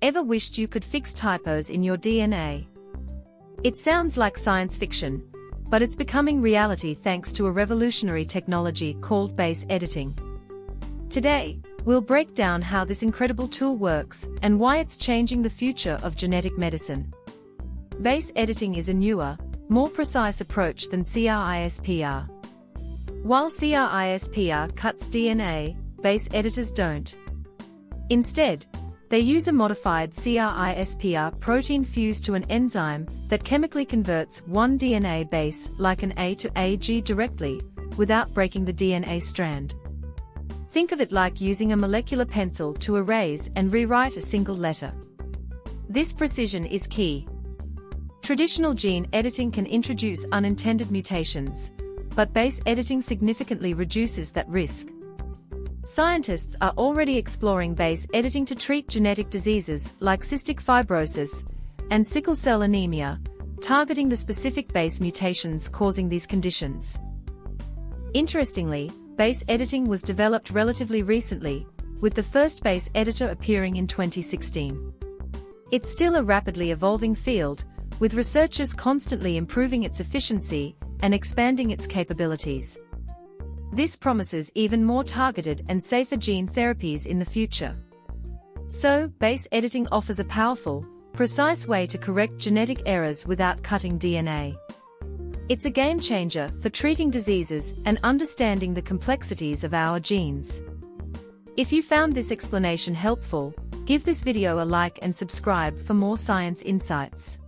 Ever wished you could fix typos in your DNA? It sounds like science fiction, but it's becoming reality thanks to a revolutionary technology called base editing. Today, we'll break down how this incredible tool works and why it's changing the future of genetic medicine. Base editing is a newer, more precise approach than CRISPR. While CRISPR cuts DNA, base editors don't. Instead, they use a modified CRISPR protein fused to an enzyme that chemically converts one DNA base like an A to a G directly, without breaking the DNA strand. Think of it like using a molecular pencil to erase and rewrite a single letter. This precision is key. Traditional gene editing can introduce unintended mutations, but base editing significantly reduces that risk. Scientists are already exploring base editing to treat genetic diseases like cystic fibrosis and sickle cell anemia, targeting the specific base mutations causing these conditions. Interestingly, base editing was developed relatively recently, with the first base editor appearing in 2016. It's still a rapidly evolving field, with researchers constantly improving its efficiency and expanding its capabilities. This promises even more targeted and safer gene therapies in the future. So, base editing offers a powerful, precise way to correct genetic errors without cutting DNA. It's a game changer for treating diseases and understanding the complexities of our genes. If you found this explanation helpful, give this video a like and subscribe for more science insights.